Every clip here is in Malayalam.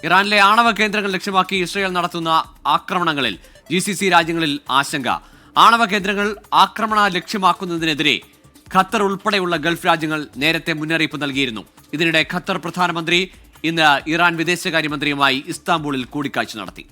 ഇറാനിലെ ആണവ കേന്ദ്രങ്ങൾ ലക്ഷ്യമാക്കി ഇസ്രയേൽ നടത്തുന്ന ആക്രമണങ്ങളിൽ GCC രാജ്യങ്ങളിൽ ആശങ്ക. ആണവ കേന്ദ്രങ്ങൾ ആക്രമണ ലക്ഷ്യമാക്കുന്നതിനെതിരെ ഖത്തർ ഉൾപ്പെടെയുള്ള ഗൾഫ് രാജ്യങ്ങൾ നേരത്തെ മുന്നറിയിപ്പ് നൽകിയിരുന്നു. ഇതിനിടെ ഖത്തർ പ്രധാനമന്ത്രി ഇന്ന് ഇറാൻ വിദേശകാര്യമന്ത്രിയുമായി ഇസ്താംബൂളിൽ കൂടിക്കാഴ്ച നടത്തി.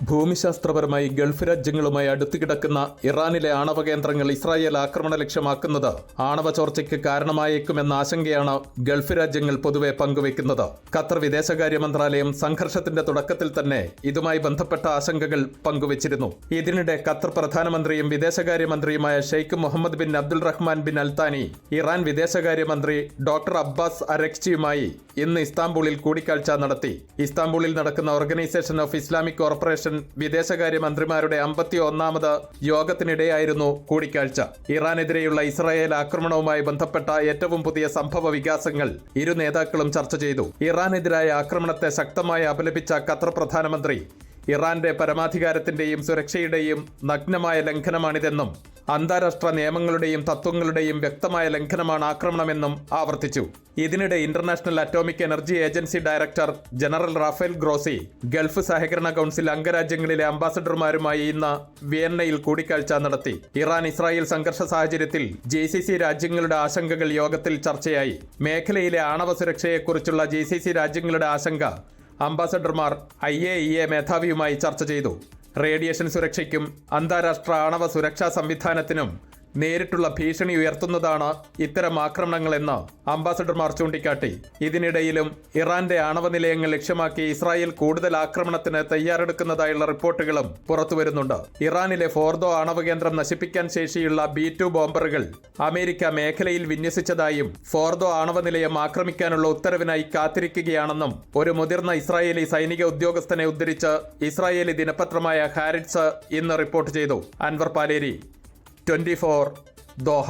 ഭൂമിശാസ്ത്രപരമായി ഗൾഫ് രാജ്യങ്ങളുമായി അടുത്തുകിടക്കുന്ന ഇറാനിലെ ആണവ കേന്ദ്രങ്ങൾ ഇസ്രായേൽ ആക്രമണ ലക്ഷ്യമാക്കുന്നത് ആണവ ചോർച്ചയ്ക്ക് കാരണമായേക്കുമെന്ന ആശങ്കയാണ് ഗൾഫ് രാജ്യങ്ങൾ പൊതുവെ പങ്കുവെക്കുന്നത്. ഖത്തർ വിദേശകാര്യ മന്ത്രാലയം സംഘർഷത്തിന്റെ തുടക്കത്തിൽ തന്നെ ഇതുമായി ബന്ധപ്പെട്ട ആശങ്കകൾ പങ്കുവച്ചിരുന്നു. ഇതിനിടെ ഖത്തർ പ്രധാനമന്ത്രിയും വിദേശകാര്യമന്ത്രിയുമായ Sheikh Mohammed bin Abdul Rahman bin Al Thani Iran വിദേശകാര്യമന്ത്രി ഡോക്ടർ അബ്ബാസ് അരക്ചിയുമായി ഇന്ന് ഇസ്താംബൂളിൽ കൂടിക്കാഴ്ച നടത്തി. ഇസ്താംബൂളിൽ നടക്കുന്ന ഓർഗനൈസേഷൻ ഓഫ് ഇസ്ലാമിക് കോർപ്പറേഷൻ വിദേശകാര്യമന്ത്രിമാരുടെ 51ാമത് യോഗത്തിനിടെയായിരുന്നു കൂടിക്കാഴ്ച. ഇറാനെതിരെയുള്ള ഇസ്രായേൽ ആക്രമണവുമായി ബന്ധപ്പെട്ട ഏറ്റവും പുതിയ സംഭവ വികാസങ്ങൾ ഇരു നേതാക്കളും ചർച്ച ചെയ്തു. ഇറാനെതിരായ ആക്രമണത്തെ ശക്തമായി അപലപിച്ച ഖത്തർ പ്രധാനമന്ത്രി ഇറാന്റെ പരമാധികാരത്തിന്റെയും സുരക്ഷയുടെയും നഗ്നമായ ലംഘനമാണിതെന്നും അന്താരാഷ്ട്ര നിയമങ്ങളുടെയും തത്വങ്ങളുടെയും വ്യക്തമായ ലംഘനമാണ് ആക്രമണമെന്നും ആവർത്തിച്ചു. ഇതിനിടെ international atomic energy agency director general Rafale Grossi Gulf സഹകരണ കൗൺസിൽ അംഗരാജ്യങ്ങളിലെ അംബാസഡർമാരുമായി ഇന്ന് വിയന്നയിൽ കൂടിക്കാഴ്ച നടത്തി. ഇറാൻ ഇസ്രായേൽ സംഘർഷ സാഹചര്യത്തിൽ GCC രാജ്യങ്ങളുടെ ആശങ്കകൾ യോഗത്തിൽ ചർച്ചയായി. മേഖലയിലെ ആണവ സുരക്ഷയെക്കുറിച്ചുള്ള GCC രാജ്യങ്ങളുടെ ആശങ്ക അംബാസഡർമാർ IAEA മേധാവിയുമായി ചർച്ച ചെയ്തു. റേഡിയേഷൻ സുരക്ഷയ്ക്കും അന്താരാഷ്ട്ര ആണവ സുരക്ഷാ സംവിധാനത്തിനും നേരിട്ടുള്ള ഭീഷണി ഉയർത്തുന്നതാണ് ഇത്തരം ആക്രമണങ്ങളെന്ന് അംബാസഡർമാർ ചൂണ്ടിക്കാട്ടി. ഇതിനിടയിലും ഇറാന്റെ ആണവ നിലയങ്ങൾ ലക്ഷ്യമാക്കി ഇസ്രായേൽ കൂടുതൽ ആക്രമണത്തിന് തയ്യാറെടുക്കുന്നതായുള്ള റിപ്പോർട്ടുകളും പുറത്തുവരുന്നുണ്ട്. ഇറാനിലെ ഫോർദോ ആണവ കേന്ദ്രം നശിപ്പിക്കാൻ ശേഷിയുള്ള B-2 ബോംബറുകൾ അമേരിക്ക മേഖലയിൽ വിന്യസിച്ചതായും ഫോർദോ ആണവ നിലയം ആക്രമിക്കാനുള്ള ഉത്തരവിനായി കാത്തിരിക്കുകയാണെന്നും ഒരു മുതിർന്ന ഇസ്രായേലി സൈനിക ഉദ്യോഗസ്ഥനെ ഉദ്ധരിച്ച് ഇസ്രായേലി ദിനപത്രമായ ഹാരിറ്റ്സ് ഇന്ന് റിപ്പോർട്ട് ചെയ്തു. അൻവർ പാലേരി, 24 ദോഹ.